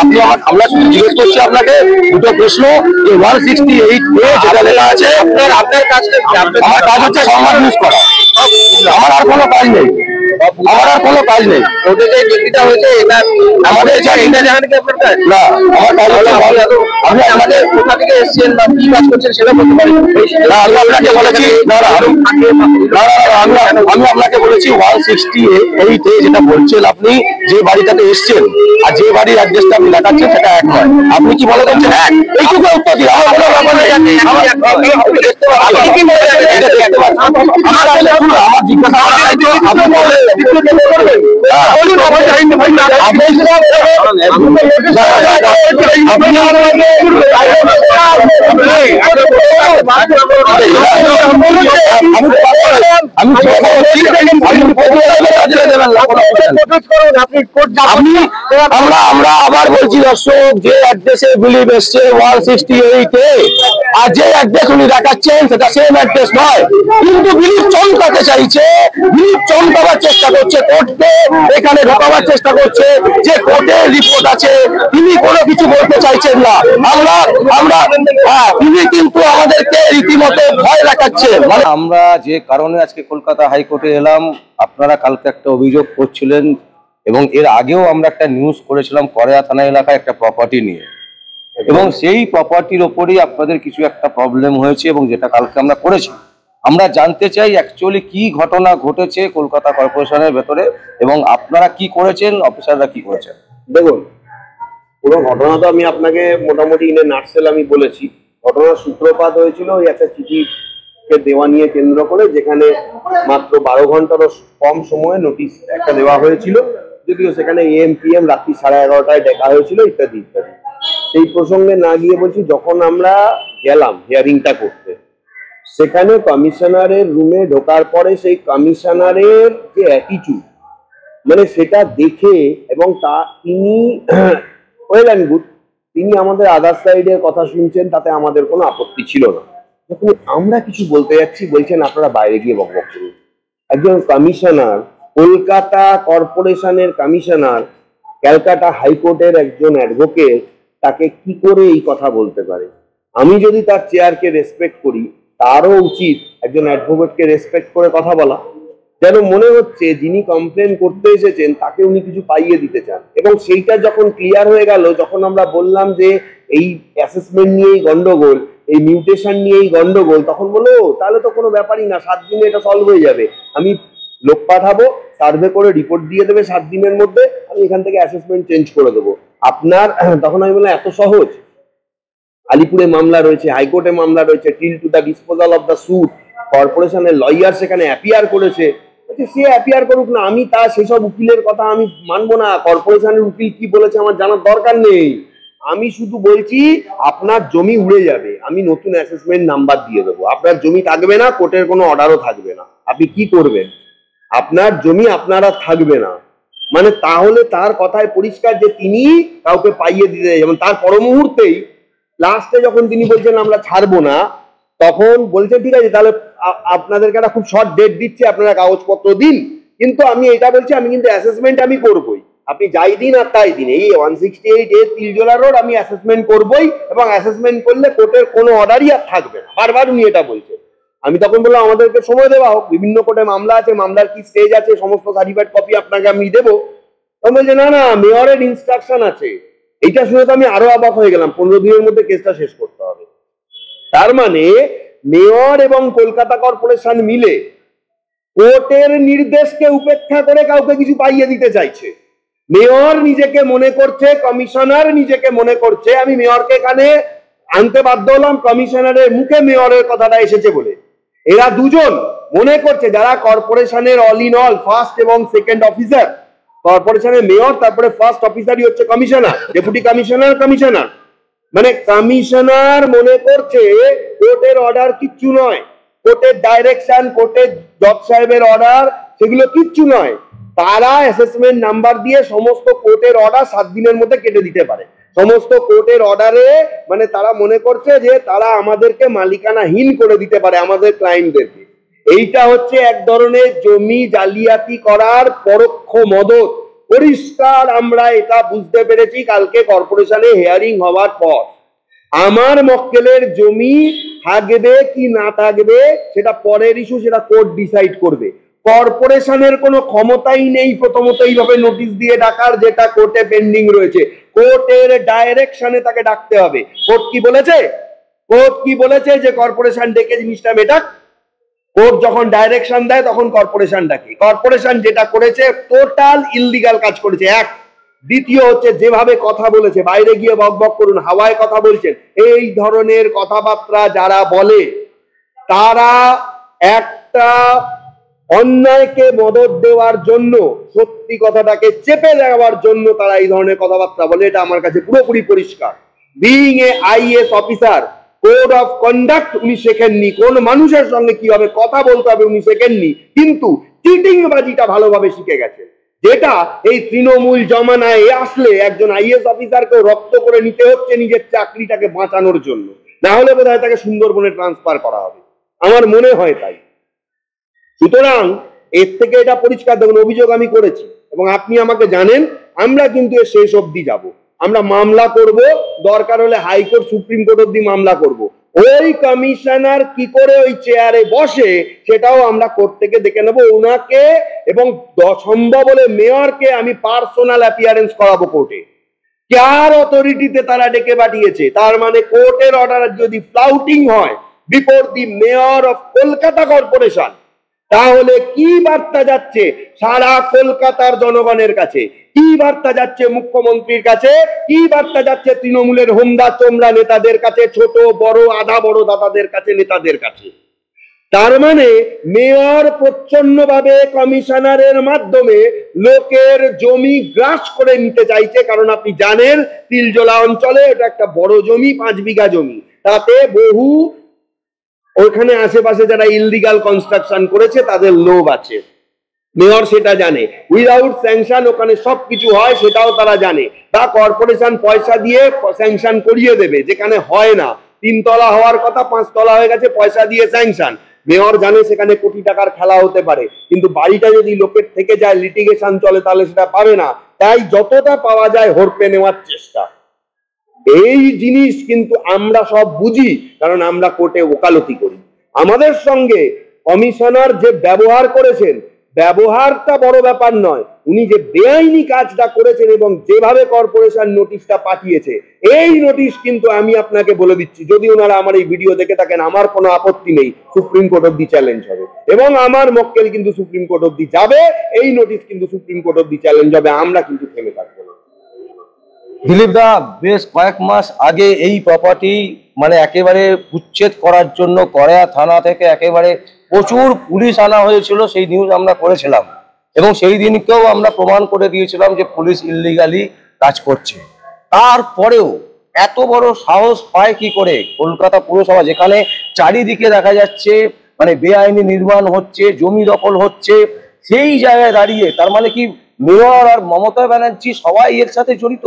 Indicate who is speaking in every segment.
Speaker 1: আপনি আমরা শুধু জিজ্ঞেস করছি আপনাকে দুটো প্রশ্ন। 168 যেটা লেখা আছে, আপনার কাজ আমার কাজ হচ্ছে সংবাদ নিউজ করা, আমার আর কোনো কাজ নেই, আমার আর কোনো কাজ নেই। ওদের যে ডিগ্রিটা হয়েছে এটা আমাদের এটা জানেন কি আপনার কাজ? না, আমার কাজ হলো আপনি আমাদের কোথা থেকে এসেছেন বা কি কাজ করছেন সেটা বলতে পারেন। না, আমি আপনাকে বলেছি, আমি আপনাকে বলেছি 168 যেটা বলছেন আপনি যে বাড়িটাতে এসছেন আর যে বাড়ির অ্যাড্রেসটা আপনি দেখাচ্ছেন সেটা এক নয়। আপনি কি বলে দিচ্ছেন এক? এইটুকু উত্তর দিন। আমার কোনো ব্যাপার নেই, আমার জিজ্ঞাসা আপনি বলেন আমরা আবার বলছি দর্শক, যে অ্যাড্রেসে বিলিভ এসছে 168 আর যে অ্যাড্রেস উনি দেখাচ্ছেন সেটা সেম অ্যাড্রেস নয়, কিন্তু বিলিভ চমকাতে চাইছে, বিলিভ চমকাবার চেষ্টা করছে, কোর্টকে এখানে ঢোকাবার চেষ্টা করছে যে কোর্টের রিপোর্ট আছে, তিনি কোনো কিছু বলতে চাইছেন না। আমরা তিনি কিন্তু আমাদেরকে রীতিমতো ভয় দেখাচ্ছেন।
Speaker 2: মানে আমরা যে কারণে আজকে কলকাতা হাইকোর্টে এলাম, আপনারা কালকে একটা অভিযোগ করছিলেন এবং এর আগেও আমরা একটা নিউজ করেছিলাম করেয়া থানা এলাকায় একটা প্রপার্টি নিয়ে, এবং সেই প্রপার্টির ওপরেই আপনাদের কিছু একটা প্রবলেম হয়েছে এবং যেটা কালকে আমরা করেছি। আমরা জানতে চাই অ্যাকচুয়ালি কি ঘটনা ঘটেছে কলকাতা কর্পোরেশনের ভেতরে এবং আপনারা কি করেছেন, অফিসাররা কি করেছেন।
Speaker 3: দেখুন, পুরো ঘটনা তো আমি আপনাকে মোটামুটি ইন এ নাটসেল আমি বলেছি। ঘটনার সূত্রপাত হয়েছিল ওই একটা চিঠিকে দেওয়া নিয়ে কেন্দ্র করে, যেখানে মাত্র 12 ঘন্টারও কম সময়ে নোটিশ একটা দেওয়া হয়েছিল, যদিও সেখানে AM PM রাত্রি 11:30টায় দেখা হয়েছিল ইত্যাদি ইত্যাদি। সেই প্রসঙ্গে না গিয়ে বলছি, যখন আমরা গেলাম হিয়ারিংটা করতে, সেখানে কমিশনারের রুমে ঢোকার পরে সেই কমিশনারের যে অ্যাটিটিউড, মানে সেটা দেখে, এবং তিনি ওয়েল অ্যান্ড গুড, তিনি আমাদের আদার সাইডের কথা শুনছেন, তাতে আমাদের কোনো আপত্তি ছিল না। যখন আমরা কিছু বলতে যাচ্ছি বলছেন আপনারা বাইরে গিয়ে বকবক করুন। একজন কমিশনার, কলকাতা কর্পোরেশনের কমিশনার, ক্যালকাটা হাইকোর্টের একজন অ্যাডভোকেট, তাকে কি করে এই কথা বলতে পারে? আমি যদি তার চেয়ারকে রেসপেক্ট করি, তারও উচিত একজন অ্যাডভোকেটকে রেসপেক্ট করে কথা বলা। যেন মনে হচ্ছে যিনি কমপ্লেন করতে এসেছেন তাকে উনি কিছু পাইয়ে দিতে চান। এবং সেইটা যখন ক্লিয়ার হয়ে গেল, যখন আমরা বললাম যে এই অ্যাসেসমেন্ট নিয়েই গন্ডগোল, এই মিউটেশন নিয়েই গন্ডগোল, তখন বলো তাহলে তো কোনো ব্যাপারই না, 7 দিনে এটা সলভ হয়ে যাবে, আমি লোক পাঠাবো, সার্ভে করে রিপোর্ট দিয়ে দেবে 7 দিনের মধ্যে, আমি এখান থেকে অ্যাসেসমেন্ট চেঞ্জ করে দেবো আপনার। তখন আমি বললাম এত সহজ? আলিপুরে মামলা রয়েছে, হাইকোর্টে মামলা রয়েছে, till to the disposal of the suit, কর্পোরেশনের লয়ার সেখানে অ্যাপিয়ার করেছে, সে অ্যাপিয়ার করুক না, আমি তা সেসব উকিলের কথা আমি মানবো না। কর্পোরেশনের উকিল কি বলেছে আমার জানার দরকার নেই। আমি শুধু বলছি আপনার জমি উড়ে যাবে, আমি নতুন অ্যাসেসমেন্ট নাম্বার দিয়ে দেবো, আপনার জমি থাকবে না, কোর্টের কোনো অর্ডারও থাকবে না, আপনি কি করবেন? আপনার জমি আপনারা থাকবে না, মানে তাহলে তার কথায় পরিষ্কার যে তিনি কাউকে পাইয়ে দিতে, যেমন তার পর মুহূর্তেই লাস্টে যখন তিনি বলছেন আমরা ছাড়বো না, তখন বলছেন ঠিক আছে তাহলে আপনাদেরকে একটা খুব শর্ট ডেট দিচ্ছি, আপনারা কাগজপত্র দিন, কিন্তু আমি এটা বলছি আমি কিন্তু অ্যাসেসমেন্ট আমি করবই, আপনি যাই দিন আর তাই দিন, এই 168A তিলজোড়া রোড আমি অ্যাসেসমেন্ট করবই, এবং অ্যাসেসমেন্ট করলে কোর্টের কোনো অর্ডারই আর থাকবে না। বারবার উনি এটা বলছেন। আমি তখন বললাম আমাদেরকে সময় দেওয়া হোক, বিভিন্ন কোর্টে মামলা আছে, মামলার কি স্টেজ আছে, সমস্ত সার্টিফাইড কপি আপনাকে আমি দেবো। তখন বলছে না না, মেয়রের ইনস্ট্রাকশন আছে। এইটা শুনে তো আমি আরো অবাক হয়ে গেলাম, 15 দিনের মধ্যে কেসটা শেষ করতে হবে। তার মানে মেয়র এবং কলকাতা কর্পোরেশন মিলে কোর্টের নির্দেশকে উপেক্ষা করে কাউকে কিছু পাইয়ে দিতে চাইছে। মেয়র নিজেকে মনে করছে, কমিশনার নিজেকে মনে করছে, আমি মেয়রকে এখানে আনতে বাধ্য হলাম কমিশনারের মুখে মেয়রের কথাটা এসেছে বলে। এরা দুজন মনে করছে, যারা কর্পোরেশনের অল ইন অল ফার্স্ট এবং সেকেন্ড অফিসার, কর্পোরেশনের মেয়র, তারপরে ফার্স্ট অফিসারই হচ্ছে কমিশনার, ডেপুটি কমিশনার, কমিশনার, মানে কমিশনার মনে করছে কোর্টের অর্ডার কিচ্ছু নয়, কোর্টের ডাইরেকশন, কোর্টের জজ সাহেবের অর্ডার, সেগুলো কিচ্ছু নয়। তারা অ্যাসেসমেন্ট নাম্বার দিয়ে সমস্ত কোর্টের অর্ডার 7 দিনের মধ্যে কেটে দিতে পারে। সমস্ত কোর্টের অর্ডারে মানে তারা মনে করছে যে তারা আমাদেরকে মালিকানাহীন করে দিতে পারে, আমাদের ক্লায়েন্টদেরকে। এইটা হচ্ছে এক ধরনের জমি জালিয়াতি করার পরোক্ষ মদত। পরিষ্কার আমরা এটা বুঝতে পেরেছি কালকে কর্পোরেশনে হিয়ারিং হওয়ার পর। আমার মক্কেলের জমি থাকবে কি না থাকবে সেটা পরের ইস্যু, সেটা কোর্ট ডিসাইড করবে। কর্পোরেশনের কোনো ক্ষমতাই নেই প্রথমত এইভাবে নোটিশ দিয়ে ডাকার, যেটা কোর্টে পেন্ডিং রয়েছে। কোর্টের ডাইরেকশনে তাকে ডাকতে হবে। কোর্ট কি বলেছে? কোর্ট কি বলেছে যে কর্পোরেশন ডেকে জিনিসটা মেটাক? কোর্ট যখন ডাইরেকশন দেয় তখন কর্পোরেশন ডাকে। কর্পোরেশন যেটা করেছে টোটাল ইললিগাল কাজ করেছে, এক। দ্বিতীয় হচ্ছে যেভাবে কথা বলেছে, বাইরে গিয়ে বকবক করুন, হাওয়ায় কথা বলছেন, এই ধরনের কথাবার্তা যারা বলে তারা একটা অন্যায়কে মদদ দেওয়ার জন্য, সত্যি কথাটাকে চেপে দেওয়ার জন্য তারা এই ধরনের কথাবার্তা বলে। এটা আমার কাছে পুরোপুরি পরিষ্কার। Being a IAS officer, code of conduct উনি শেখেননি, কোন মানুষের সঙ্গে কিভাবে কথা বলতে হবে উনি শেখেননি, কিন্তু চিটিং বাজিটা ভালোভাবে শিখে গেছেন, যেটা এই তৃণমূল জমানায় আসলে একজন আইএস অফিসারকে রপ্ত করে নিতে হচ্ছে নিজের চাকরিটাকে বাঁচানোর জন্য। না হলে বোধহয় তাকে সুন্দরবনে ট্রান্সফার করা হবে, আমার মনে হয় তাই। সুতরাং এর থেকে এটা পরিষ্কার, দেখুন অভিযোগ আমি করেছি এবং আপনি আমাকে জানেন, আমরা কিন্তু এর শেষ অবধি যাব। আমরা মামলা করব, দরকার হলে হাইকোর্ট সুপ্রিম কোর্ট অবধি মামলা করব। ওই কমিশনার কি করে ওই চেয়ারে বসে সেটাও আমরা কোর্ট থেকে দেখে নেব। ওনাকে এবং সম্ভব হলে মেয়রকে আমি পার্সোনাল অ্যাপিয়ারেন্স করাবো কোর্টে। কার অথরিটিতে তারা ডেকে পাঠিয়েছে, তার মানে কোর্টের অর্ডার যদি ফ্লাউটিং হয় before the mayor of Kolkata corporation, তাহলে কি বার্তা যাচ্ছে সারা কলকাতার জনগণের কাছে, কি বার্তা যাচ্ছে মুখ্যমন্ত্রীর কাছে, কি বার্তা যাচ্ছে তৃণমূলের হোমদা চোমরা নেতাদের কাছে, ছোট বড় আধা বড় দাদাদের কাছে, নেতাদের কাছে। তার মানে মেয়র প্রচ্ছন্নভাবে কমিশনারের মাধ্যমে লোকের জমি গ্রাস করে নিতে চাইছে। কারণ আপনি জানেন তিলজলা অঞ্চলে এটা একটা বড় জমি, 5 বিঘা জমি, তাতে বহু ওইখানে আশেপাশে যারা ইললিগাল কনস্ট্রাকশন করেছে তাদের লোভ আছে। মেয়র সেটা জানে, উইদাউট স্যাংশন ওখানে সবকিছু হয় সেটাও তারা জানে। তা কর্পোরেশন পয়সা দিয়ে স্যাংশন করিয়ে দেবে, যেখানে হয় না। 3 তলা হওয়ার কথা 5 তলা হয়ে গেছে, পয়সা দিয়ে স্যাংশন। মেয়র জানে সেখানে কোটি টাকার খেলা হতে পারে, কিন্তু বাড়িটা যদি লোকের থেকে যায়, লিটিগেশন চলে, তাহলে সেটা পাবে না। তাই যতটা পাওয়া যায় হরপে নেওয়ার চেষ্টা। এই জিনিস কিন্তু আমরা সব বুঝি, কারণ আমরা কোর্টে ওকালতি করি। আমাদের সঙ্গে কমিশনার যে ব্যবহার করেছেন, ব্যবহারটা বড় ব্যাপার নয়, উনি যে বেআইনি কাজটা করেছেন এবং যেভাবে কর্পোরেশন নোটিশটা পাঠিয়েছে, এই নোটিশ কিন্তু আমি আপনাকে বলে দিচ্ছি, যদি ওনারা আমার এই ভিডিও দেখে থাকেন, আমার কোনো আপত্তি নেই, সুপ্রিম কোর্ট অব্দি চ্যালেঞ্জ হবে এবং আমার মক্কেল কিন্তু সুপ্রিম কোর্ট অব্দি যাবে। এই নোটিশ কিন্তু সুপ্রিম কোর্ট অব্দি চ্যালেঞ্জ হবে, আমরা কিন্তু থেমে থাকবো না।
Speaker 2: দিলীপ দা, বেশ কয়েক মাস আগে এই প্রপার্টি মানে একেবারে উচ্ছেদ করার জন্য কড়াইয়া থানা থেকে একেবারে প্রচুর পুলিশ আনা হয়েছিল, সেই নিউজ আমরা করেছিলাম এবং সেই দিনকেও আমরা প্রমাণ করে দিয়েছিলাম যে পুলিশ ইললিগালি কাজ করছে। তারপরেও এত বড় সাহস পায় কি করে কলকাতা পুরসভা, যেখানে চারিদিকে দেখা যাচ্ছে মানে বেআইনি নির্মাণ হচ্ছে, জমি দখল হচ্ছে, সেই জায়গায় দাঁড়িয়ে তার মানে কি মেয়র আর মমতা ব্যানার্জি সবাই এর সাথে জড়িত?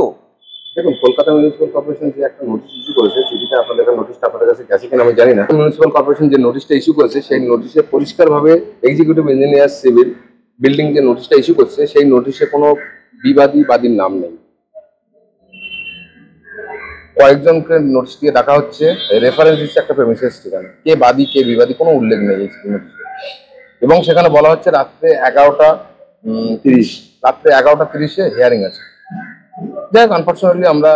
Speaker 4: দেখুন, কলকাতা মিউনিসিপাল কর্পোরেশন যে একটা নোটিশ ইস্যু করেছে, চিঠিটা আপনাদের নোটিশটা আপনাদের কাছে গেছে কিনা আমি জানি না। মিউনিসিপাল কর্পোরেশন যে নোটিশটা ইস্যু করেছে, সেই নোটিশে পরিষ্কারভাবে এক্সিকিউটিভ ইঞ্জিনিয়ার সিভিল বিল্ডিং যে নোটিশটা ইস্যু করছে, সেই নোটিশে কোনো বাদীর নাম নেই। কয়েকজনকে নোটিশ দিয়ে ডাকা হচ্ছে, রেফারেন্স দিচ্ছে একটা প্রেমিসেস ঠিকানা, কে বাদী কে বিবাদী কোনো উল্লেখ নেই এই নোটিশে। এবং সেখানে বলা হচ্ছে রাত্রে 11:30 হিয়ারিং আছে। যাই হোক, আনফর্চুনেটলি আমরা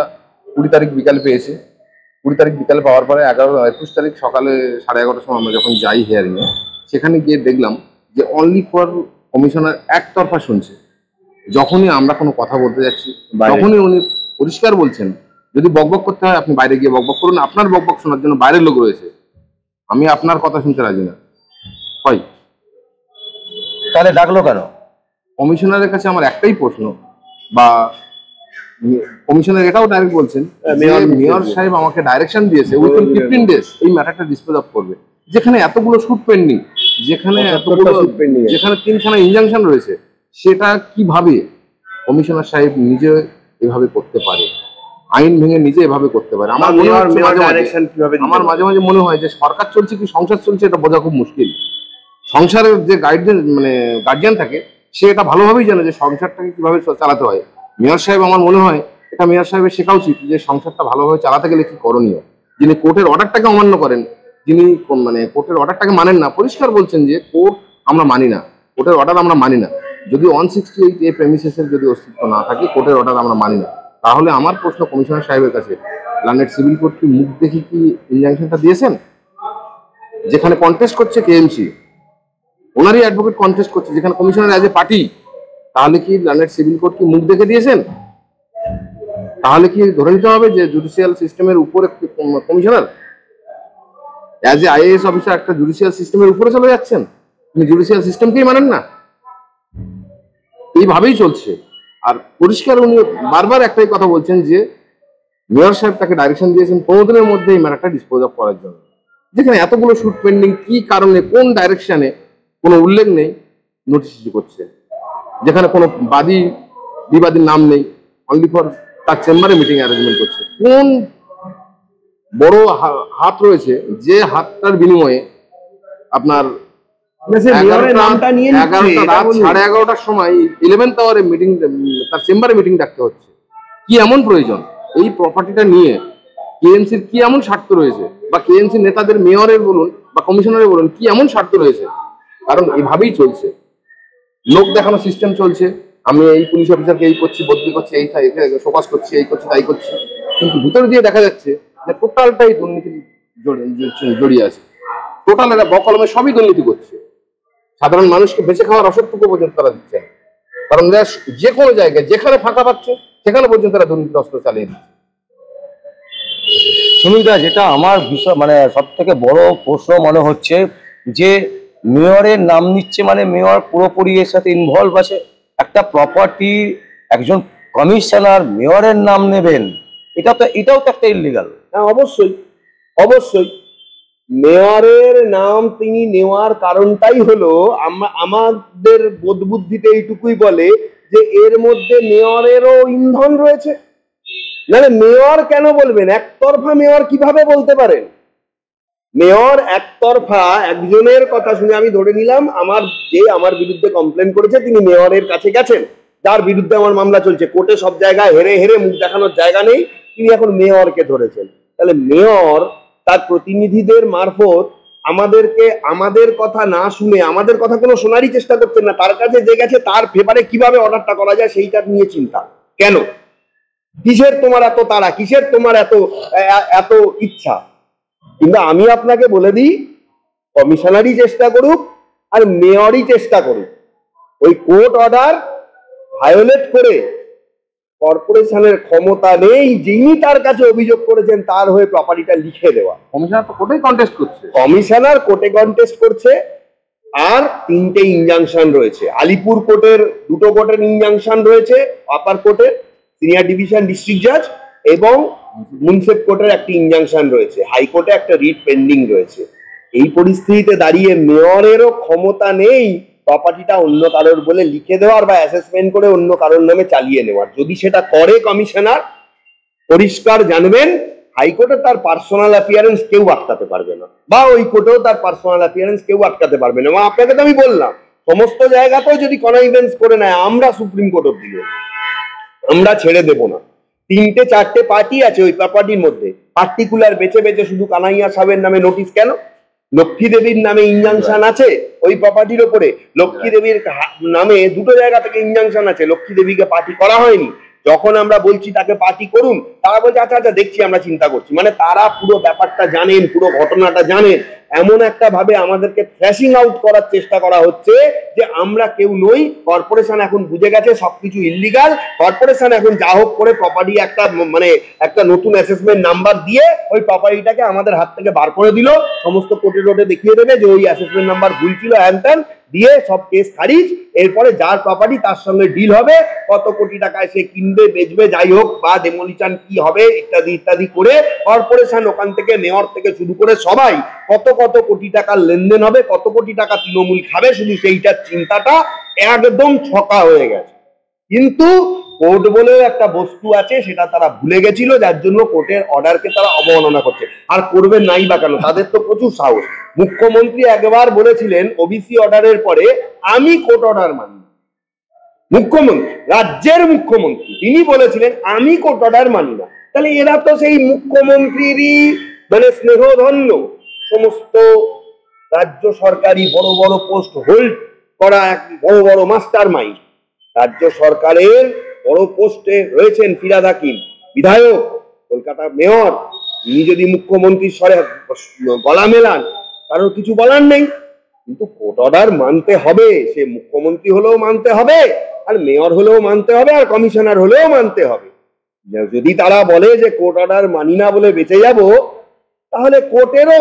Speaker 4: 20 তারিখ বিকালে পেয়েছি। 20 তারিখ বিকালে পাওয়ার পরে 21 তারিখ সকালে 11:30টার সময় আমরা যখন যাই হিয়ারিংয়ে, সেখানে গিয়ে দেখলাম যে অনলি ফর কমিশনার একতরফা শুনছে। যখনই আমরা কোনো কথা বলতে যাচ্ছি তখনই উনি পরিষ্কার বলছেন, যদি বকবক করতে হয় আপনি বাইরে গিয়ে বকবক করুন, আপনার বকবক শোনার জন্য বাইরের লোক রয়েছে, আমি আপনার কথা শুনতে রাজি না। হয়
Speaker 2: তাহলে ডাকলো কেন?
Speaker 4: কমিশনারের কাছে আমার একটাই প্রশ্ন, বা কমিশনার এটাও ডাইরেক্ট বলছেন, মেয়র সাহেব আমাকে ডাইরেকশন দিয়েছে উইথিন 15 ডেজ এই ম্যাটারটা ডিসপোজ অফ করবে। যেখানে এতগুলো শুট পেন্ডিং, যেখানে 3খানা ইনজাংশন রয়েছে, সেটা কিভাবে কমিশনার সাহেব নিজে এভাবে করতে পারে, আইন ভেঙে নিজে এভাবে করতে পারে? আমার মাঝে মাঝে মনে হয় যে সরকার চলছে কি সংসার চলছে এটা বোঝা খুব মুশকিল। সংসারের যে গার্জিয়ান থাকে সে এটা ভালোভাবেই জানে যে সংসারটাকে কিভাবে চালাতে হয়। মেয়র সাহেব, আমার মনে হয় এটা মেয়র সাহেবের শেখা উচিত যে সংসারটা ভালোভাবে চালাতে গেলে কি করণীয়। যিনি কোর্টের অর্ডারটাকে অমান্য করেন, যিনি মানে কোর্টের অর্ডারটাকে মানেন না, পরিষ্কার বলছেন যে কোর্ট আমরা মানি না, কোর্টের অর্ডার আমরা মানি না। যদি 168A প্রেমিসেসের যদি অস্তিত্ব না থাকে, কোর্টের অর্ডার আমরা মানি না, তাহলে আমার প্রশ্ন কমিশনার সাহেবের কাছে, লন্ডন সিভিল কোর্ট কি মুখ দেখে কি ইনজাংশনটা দিয়েছেন? যেখানে কন্টেস্ট করছে কেএমসি, ওনারই অ্যাডভোকেট কন্টেস্ট করছে, যেখানে কমিশনার অ্যাজ এ পার্টি, তাহলে কি লন্ডন সিভিল কোর্ট কি মুখ দেখে দিয়েছেন? তাহলে কি ধরে নিতে হবে যে জুডিশিয়াল সিস্টেমের উপরে commissioner as a IAS officer একটা জুডিশিয়াল সিস্টেমের উপরে চলে যাচ্ছেন? তিনি জুডিশিয়াল সিস্টেমকেই মানেন না? এইভাবেই চলছে। আর পরিষ্কার উনি বারবার একটাই কথা বলছেন যে মেয়র সাহেব তাকে ডাইরেকশন দিয়েছেন 15 দিনের মধ্যে এই ম্যাটারটা ডিসপোজ অফ করার জন্য। যেখানে এতগুলো শুট পেন্ডিং, কি কারণে, কোন ডাইরেকশনে কোনো উল্লেখ নেই, নোটিশ ইস্যু করছে। যেখানে কোনো বিবাদীর নাম নেই, অনলি ফর তার চেম্বারে মিটিং অ্যারেঞ্জমেন্ট করছে। কোন বড় হাত রয়েছে যে হাতটার বিনিময়ে আপনার 11:30টার সময় 11th আওয়ারে মিটিং, তার চেম্বারে মিটিং ডাকতে হচ্ছে? কি এমন প্রয়োজন? এই প্রপার্টিটা নিয়ে কেএমসির কি এমন স্বার্থ রয়েছে, বা কেএমসির নেতাদের, মেয়রের বলুন বা কমিশনারের বলুন, কি এমন স্বার্থ রয়েছে? কারণ এভাবেই চলছে, লোক দেখানো সিস্টেম চলছে। আমি এই পুলিশ অফিসারকে এই করছি, বদলি করছি, এই ফোকাস করছি, এই করছি, তাই করছি, কিন্তু ভিতরে দিয়ে দেখা যাচ্ছে যে টোটালটাই দুর্নীতি জড়িয়ে আছে। টোটাল এরা বকলমে সবই দুর্নীতি করছে। সাধারণ মানুষকে বেঁচে খাওয়ার অসত্যটুকু পর্যন্ত তারা দিচ্ছে না, কারণ যে কোনো জায়গায় যেখানে ফাঁকা পাচ্ছে সেখানে পর্যন্ত তারা দুর্নীতির অস্ত্র চালিয়ে দিচ্ছে।
Speaker 2: সুমিতা, যেটা আমার বিষয় মানে সব থেকে বড় প্রশ্ন মনে হচ্ছে যে মেয়রের নাম নিচ্ছে, মানে মেয়র পুরোপুরি এর সাথে ইনভলভ আছে। একটা প্রপার্টি একজন কমিশনার মেয়রের নাম নেবেন, এটাও তো একটা ইল্লিগাল।
Speaker 3: হ্যাঁ, অবশ্যই অবশ্যই। মেয়রের নাম তিনি নেওয়ার কারণটাই হলো, আমাদের বোধ বুদ্ধিতে এইটুকুই বলে যে এর মধ্যে মেয়রেরও ইন্ধন রয়েছে। নাহলে মেয়র কেন বলবেন? একতরফা মেয়র কিভাবে বলতে পারেন? মেয়র একতরফা একজনের কথা শুনে আমি ধরে নিলাম আমার বিরুদ্ধে কমপ্লেন করেছে তিনি মেয়রের কাছে গেছেন, যার বিরুদ্ধে আমার মামলা চলছে, কোর্টে সব জায়গায় হেরে হেরে মুখ দেখানোর জায়গা নেই, তিনি এখন মেয়রকে ধরেছেন। তাহলে মেয়র তার প্রতিনিধিদের মারফত আমাদের কথা না শুনে, আমাদের কথা কোনো শোনারই চেষ্টা করছেন না, তার কাছে যে গেছে তার ফেভারে কিভাবে অর্ডারটা করা যায় সেইটা নিয়ে চিন্তা। কেন? কিসের তোমার এত তাড়া, কিসের তোমার এত ইচ্ছা? কিন্তু আমি আপনাকে বলে দিই, কমিশনারই চেষ্টা করুক আর মেয়রই চেষ্টা করুক, ওই কোর্ট অর্ডার ভায়োলেট করে কর্পোরেশনের ক্ষমতা নেই যিনি তার কাছে অভিযোগ করেছেন তার হয়ে প্রপার্টিটা লিখে দেওয়া।
Speaker 4: কমিশনার তো কোর্টে কন্টেস্ট করছে,
Speaker 3: কমিশনার কোর্টে কন্টেস্ট করছে। আর 3টে ইনজাংশন রয়েছে, আলিপুর কোর্টের 2টো কোর্টের ইনজাংশন রয়েছে, আপার কোর্টের সিনিয়র ডিভিশন ডিস্ট্রিক্ট জাজ, এবং মুন্সিপ কোর্টের একটা ইনজাংশন রয়েছে, হাইকোর্টে একটা রিট পেন্ডিং রয়েছে। এই পরিস্থিতিতে দাঁড়িয়ে মেয়রেরও ক্ষমতা নেই প্রপার্টিটা অন্য কারোর বলে লিখে দেওয়ার বা অ্যাসেসমেন্ট করে অন্য কারোর নামে চালিয়ে নেওয়ার। যদি সেটা করে কমিশনার, পরিষ্কার জানবেন হাইকোর্টে তার পার্সোনাল অ্যাপিয়ারেন্স কেউ আটকাতে পারবে না, বা ওই কোর্টেও তার পার্সোনাল অ্যাপিয়ারেন্স কেউ আটকাতে পারবে না। এবং আপনাকে তো আমি বললাম, সমস্ত জায়গাতেও যদি কনভিন্স করে নেয়, আমরা সুপ্রিম কোর্ট অব্দি আমরা ছেড়ে দেব না। 3টে-4টে পার্টি আছে ওই প্রপার্টির মধ্যে, পার্টিকুলার বেছে বেছে শুধু কানাইয়া সাহেবের নামে নোটিশ কেন? লক্ষ্মী দেবীর নামে ইনজাংশন আছে ওই প্রপার্টির ওপরে, লক্ষ্মী দেবীর নামে 2টো জায়গা থেকে ইনজাংশন আছে, লক্ষ্মী দেবীকে পার্টি করা হয়নি। যখন আমরা বলছি তাকে পার্টি করুন, তারা বলছে আচ্ছা আচ্ছা দেখছি, আমরা চিন্তা করছি। মানে তারা পুরো ব্যাপারটা জানেন, পুরো ঘটনাটা জানেন। এমন একটা ভাবে আমাদেরকে থ্র্যাশিং আউট করার চেষ্টা করা হচ্ছে যে আমরা কেউ নই, কর্পোরেশন এখন বুঝে গেছে সবকিছু ইল্লিগাল, কর্পোরেশন এখন যা হোক করে প্রপার্টি একটা নতুন অ্যাসেসমেন্ট নাম্বার দিয়ে ওই প্রপার্টিটাকে আমাদের হাত থেকে বার করে দিল, সমস্ত কোর্টে রোডে দেখিয়ে দেবে যে ওই অ্যাসেসমেন্ট নাম্বার ভুল ছিল, হ্যান ত্যান দিয়ে সব কেস খারিজ। এরপরে যার প্রপার্টি তার সঙ্গে ডিল হবে, কত কোটি টাকায় সে কিনবে বেচবে যাই হোক, বা ডেমোলিশন কি হবে ইত্যাদি ইত্যাদি করে কর্পোরেশন ওখান থেকে মেয়র থেকে শুরু করে সবাই কত কত কোটি টাকার লেনদেন হবে, কত কোটি টাকা তৃণমূল খাবে, শুধু সেইটার চিন্তাটা একদম ছকা হয়ে গেছে। কিন্তু কোর্ট বলেও একটা বস্তু আছে, সেটা তারা ভুলে গেছিল, যার জন্য কোর্টের অর্ডারকে তারা অবমাননা করছে। আর করবে নাই বা কেন, তাদের তো প্রচুর সাহস। মুখ্যমন্ত্রী একবার বলেছিলেন ওবিসি অর্ডারের পরে, আমি কোর্ট অর্ডার মানি, মুখ্যমন্ত্রী, রাজ্যের মুখ্যমন্ত্রী, তিনি বলেছিলেন আমি কোর্ট অর্ডার মানি না। তাহলে এরা তো সেই মুখ্যমন্ত্রীরই মানে স্নেহধন্য, সমস্ত রাজ্য সরকারি বড় বড় পোস্ট হোল্ড করা এক বড় বড় মাস্টার মাইন্ড। রাজ্য সরকারের বড় পোস্টে রয়েছেন ফিরহাদ হাকিম, বিধায়ক, কলকাতার মেয়র। তিনি যদি মুখ্যমন্ত্রীর স্বরে গলা মেলান, কারোর কিছু বলার নেই, কিন্তু কোর্ট অর্ডার মানতে হবে। সে মুখ্যমন্ত্রী হলেও মানতে হবে, আর মেয়র হলেও মানতে হবে, আর কমিশনার হলেও মানতে হবে। যদি তারা বলে যে কোর্ট অর্ডার মানি না বলে বেঁচে যাব, তাহলে কোর্টেরও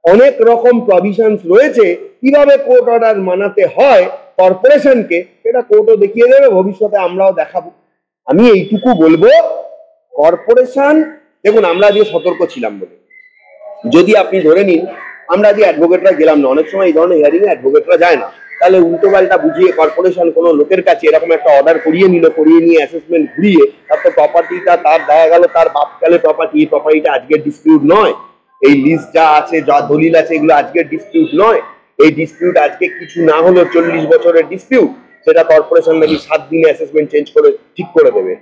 Speaker 3: অনেক রকম প্রভিশনস রয়েছে কিভাবে কোর্ট অর্ডার মানাতে হয় কর্পোরেশনকে, সেটা কোর্টও দেখিয়ে দেবে, ভবিষ্যতে আমরাও দেখাবো। আমি এইটুকু বলবো, কর্পোরেশন দেখুন, আমরা যে সতর্ক ছিলাম বলে, যদি আপনি ধরে নিন আমরা যে অ্যাডভোকেটরা গেলাম না, অনেক সময় এই ধরনের হিয়ারিং এ অ্যাডভোকেটরা যায় না, তাহলে উল্টো পাল্টা বুঝিয়ে কর্পোরেশন কোনো লোকের কাছে এরকম একটা অর্ডার করিয়ে নিল, করিয়ে নিয়ে অ্যাসেসমেন্ট ঘুরিয়ে, তার তো প্রপার্টিটা তার দেখা গেল তার বাপকালে প্রপার্টি, এই প্রপার্টিটা আজকের ডিসপিউট নয়, এই লিস্ট যা আছে, যা দলিল আছে, এগুলো আজকের ডিসপিউট নয়। এই ডিসপিউট আজকে কিছু না হলো 40 বছরের ডিসপিউট, সেটা কর্পোরেশন নাকি 7 দিনে অ্যাসেসমেন্ট চেঞ্জ করে ঠিক করে দেবে।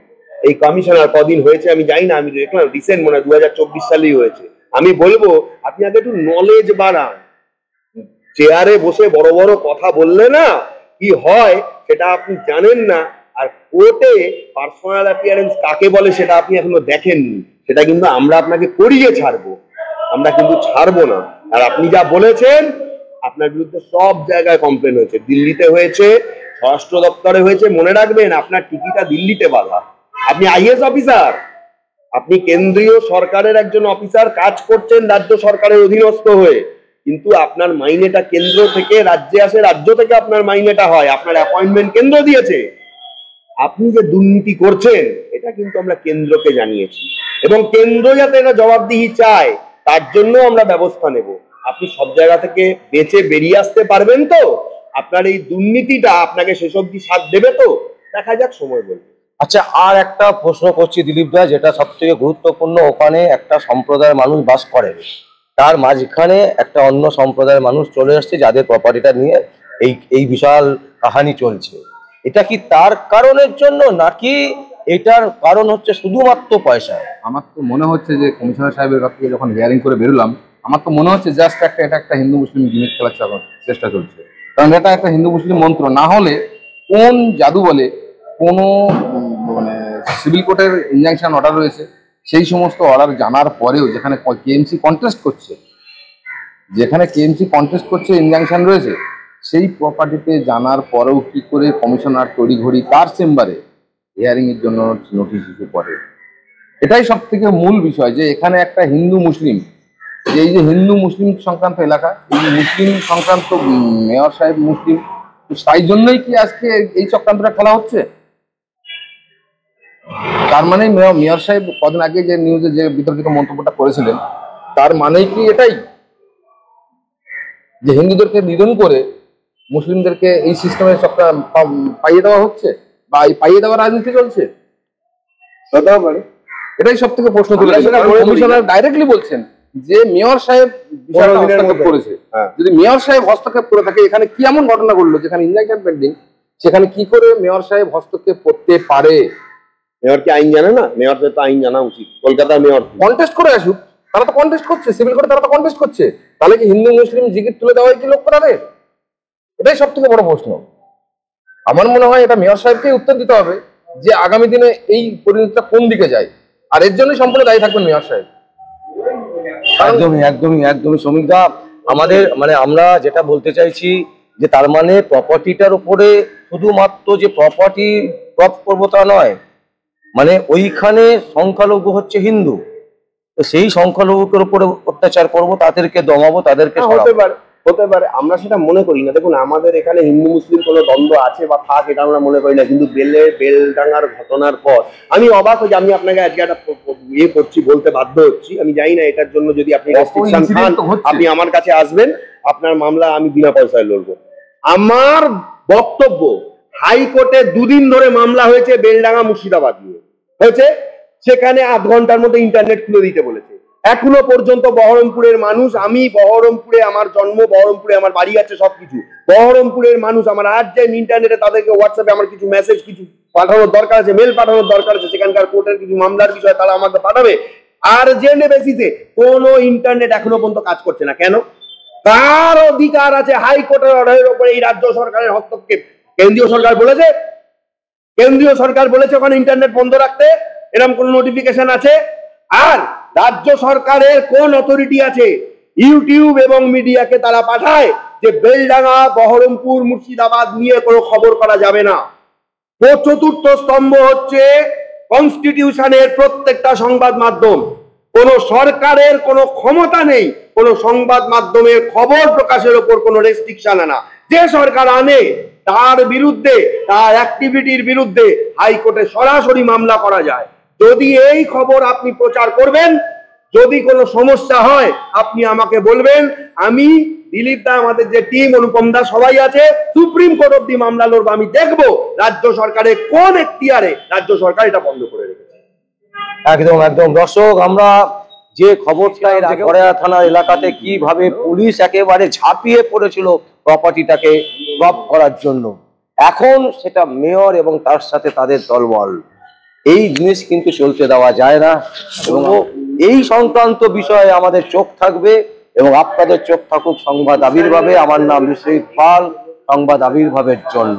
Speaker 3: এই কমিশনার কদিন হয়েছে আমি জানি না, আমি দেখলাম রিসেন্ট মনে হয় 2024 সালেই হয়েছে। আমি বলবো আপনি আগে একটু নলেজ বাড়ান। চেয়ারে বসে বড় বড় কথা বললে না কি হয় সেটা আপনি জানেন না, আর কোর্টে পার্সোনাল অ্যাপিয়ারেন্স কাকে বলে সেটা আপনি এখনো দেখেননি, সেটা কিন্তু আমরা আপনাকে করিয়ে ছাড়বো, আমরা কিন্তু ছাড়বো না। আর আপনি যা বলেছেন, আপনার বিরুদ্ধে সব জায়গায় কমপ্লেন হয়েছে, দিল্লিতে হয়েছে, স্বরাষ্ট্র দপ্তরে হয়েছে। মনে রাখবেন, আপনার টিকিটা দিল্লিতে বাঁধা। আপনি আইএস অফিসার, আপনি কেন্দ্রীয় সরকারের একজন অফিসার, কাজ করছেন রাজ্য সরকারের অধীনস্থ হয়ে, কিন্তু আপনার মাইনেটা কেন্দ্র থেকে রাজ্যে আসে, রাজ্য থেকে আপনার মাইনেটা হয়, আপনার অ্যাপয়েন্টমেন্ট কেন্দ্র দিয়েছে। আপনি যে দুর্নীতি করছেন এটা কিন্তু আমরা কেন্দ্রকে জানিয়েছি, এবং কেন্দ্র যাতে এটা জবাবদিহি চায় তার জন্য আমরা ব্যবস্থা নেব। আপনি সব জায়গা থেকে বেঁচে বেরিয়ে আসতে পারবেন তো? আপনার এই দুর্নীতিটা আপনাকে শেষ অবধি সাথ দেবে তো? দেখা যাক, সময় বলবে।
Speaker 2: আচ্ছা, আর একটা প্রশ্ন করছি দিলীপ দা, যেটা সব থেকে গুরুত্বপূর্ণ। ওখানে একটা সম্প্রদায়ের মানুষ বাস করে, তার মাঝখানে একটা অন্য সম্প্রদায়ের মানুষ চলে আসছে, যাদের প্রপার্টিটা নিয়ে এই বিশাল কাহানি চলছে। এটা কি তার কারণের জন্য, নাকি এটার কারণ হচ্ছে শুধুমাত্র পয়সা?
Speaker 4: আমার তো মনে হচ্ছে যে কমিশনার সাহেবের কাছ থেকে যখন হিয়ারিং করে বেরোলাম, আমার তো মনে হচ্ছে জাস্ট এটা একটা হিন্দু মুসলিম জিনিস খেলার চেষ্টা চলছে। কারণ এটা একটা হিন্দু মুসলিম মন্ত্র, না হলে কোন জাদু বলে কোনো মানে সিভিল কোর্টের ইনজাংশন অর্ডার রয়েছে, সেই সমস্ত অর্ডার জানার পরেও যেখানে কেএমসি কন্টেস্ট করছে, ইনজাংশন রয়েছে, সেই প্রপার্টিতে জানার পরেও কি করে কমিশনার তড়িঘড়ি তার চেম্বারে হিয়ারিং এর জন্য নোটিশ ইস্যু করে। এটাই সব থেকে মূল বিষয়, যে এখানে একটা হিন্দু মুসলিম, যে এই যে হিন্দু মুসলিম সংক্রান্ত এলাকা, এই মুসলিম সংক্রান্ত মেয়র সাহেব মুসলিম, তাই জন্যই কি আজকে এই চক্রান্তটা খেলা হচ্ছে? তার মানে মেয়র সাহেব কদিন আগে যে নিউজে যে বিতর্কিত মন্তব্যটা করেছিলেন, তার মানেই কি এটাই যে হিন্দুদেরকে নিধন করে মুসলিমদেরকে এই সিস্টেমের সবটা পাইয়ে দেওয়া হচ্ছে, বা এই পাইয়ে দেওয়ার রাজনীতি চলছে? এটাই সব থেকে প্রশ্ন তুলে। কমিশনার ডাইরেক্টলি বলছেন যে মেয়র সাহেব হস্তক্ষেপ করেছে। যদি মেয়র সাহেব হস্তক্ষেপ করে থাকে, এখানে কি এমন ঘটনা ঘটলো যেখানে ইনজাংশন পেন্ডিং, সেখানে কি করে মেয়র সাহেব হস্তক্ষেপ করতে পারে?
Speaker 3: মেয়র কি আইন জানে না? মেয়রদের তো আইন জানা উচিত। কলকাতার মেয়র
Speaker 4: কন্টেস্ট করে আসুক, তারা তো কন্টেস্ট করছে, সিভিল কোর্টে তারা তো কন্টেস্ট করছে, তাহলে কি হিন্দু মুসলিম জিগির তুলে দেওয়াই কি লোক করাবে? এটাই সব থেকে বড় প্রশ্ন। আমার মনে হয় এটা মেয়র সাহেবকেই উত্তর দিতে হবে যে আগামী দিনে এই পরিণতিটা কোন দিকে যায়, আর এর জন্যই সম্পূর্ণ দায়ী থাকবেন মেয়র সাহেব।
Speaker 2: একদমই একদমই একদমই শ্রমিক দা, আমাদের মানে আমরা যেটা বলতে চাইছি যে তার মানে প্রপার্টিটার উপরে শুধুমাত্র যে প্রপার্টি ক্রপ করবো তা নয়, মানে ওইখানে সংখ্যালঘু হচ্ছে হিন্দু, তো সেই সংখ্যালঘুদের উপরে অত্যাচার করবো, তাদেরকে দমাবো, তাদেরকে
Speaker 3: হতে পারে, আমরা সেটা মনে করি না। দেখুন, আমাদের এখানে হিন্দু মুসলিম কোনো দ্বন্দ্ব আছে বা থাক এটা আমরা মনে করি না, কিন্তু বেলডাঙ্গার ঘটনার পর আমি অবাক হই যে আমি আপনাকে আজকে একটা ইয়ে করছি, বলতে বাধ্য হচ্ছি। আমি জানি না এটার জন্য যদি আপনি রেস্ট্রিকশন খান, আপনি আমার কাছে আসবেন, আপনার মামলা আমি বিনা পয়সায় লড়বো। আমার বক্তব্য, হাইকোর্টে 2 দিন ধরে মামলা হয়েছে বেলডাঙ্গা মুর্শিদাবাদ নিয়ে হয়েছে, সেখানে 8 ঘন্টার মধ্যে ইন্টারনেট খুলে দিতে বলেছে। এখনো পর্যন্ত বহরমপুরের মানুষ, আমি বহরমপুরে আমার জন্ম, বহরমপুরে আমার বাড়ি আছে, সবকিছু বহরমপুরের মানুষ, আমার আর্জেন্ট ইন্টারনেটে তাদেরকে হোয়াটসঅ্যাপে আমার কিছু মেসেজ, কিছু পাঠানোর দরকার আছে, মেল পাঠানোর দরকার আছে, সেখানকার কোর্টের কিছু মামলার বিষয় তারা আমাকে পাঠাবে আর্জেন্ট বেসিসে। কোনো ইন্টারনেট এখনো পর্যন্ত কাজ করছে না। কেন? কার অধিকার আছে হাইকোর্টের অর্ডারের উপরে এই রাজ্য সরকারের হস্তক্ষেপ? কেন্দ্রীয় সরকার বলেছে? কেন্দ্রীয় সরকার বলেছে ওখানে ইন্টারনেট বন্ধ রাখতে? এরকম কোন নোটিফিকেশন আছে? আর রাজ্য সরকারের কোন অথরিটি আছে ইউটিউব এবং মিডিয়াকে তারা পাঠায় যে বেলডাঙ্গা, বহরমপুর, মুর্শিদাবাদ নিয়ে কোনো খবর করা যাবে না? ও চতুর্থ স্তম্ভ হচ্ছে কনস্টিটিউশনের প্রত্যেকটা সংবাদ মাধ্যম। কোন সরকারের কোনো ক্ষমতা নেই কোন সংবাদ মাধ্যমের খবর প্রকাশের উপর কোনো রেস্ট্রিকশন আনা। যে সরকার আনে তার বিরুদ্ধে, তার অ্যাক্টিভিটির বিরুদ্ধে হাইকোর্টে সরাসরি মামলা করা যায়। যদি এই খবর আপনি প্রচার করবেন, যদি কোনো সমস্যা হয় আপনি আমাকে বলবেন, আমি দিলীপ দা, আমাদের যে টিম, অনুপম দা সবাই আছে, সুপ্রিম কোর্ট অব্দি মামলা লড়বো। আমি দেখবো রাজ্য সরকারের কোন এখতিয়ারে রাজ্য সরকার এটা বন্ধ করে রেখেছে।
Speaker 2: একদম একদম। দর্শক, আমরা যে খবরটা গড়িয়া থানা এলাকাতে কিভাবে পুলিশ একেবারে ঝাঁপিয়ে পড়েছিল প্রপার্টিটাকে রব করার জন্য, এখন সেটা মেয়র এবং তার সাথে তাদের দলবল, এই জিনিস কিন্তু চলতে দেওয়া যায় না। এবং এই সংক্রান্ত বিষয়ে আমাদের চোখ থাকবে এবং আপনাদের চোখ থাকুক সংবাদ আবির্ভাবে। আমার নাম বিশ্বজিৎ পাল, সংবাদ আবির্ভাবের জন্য।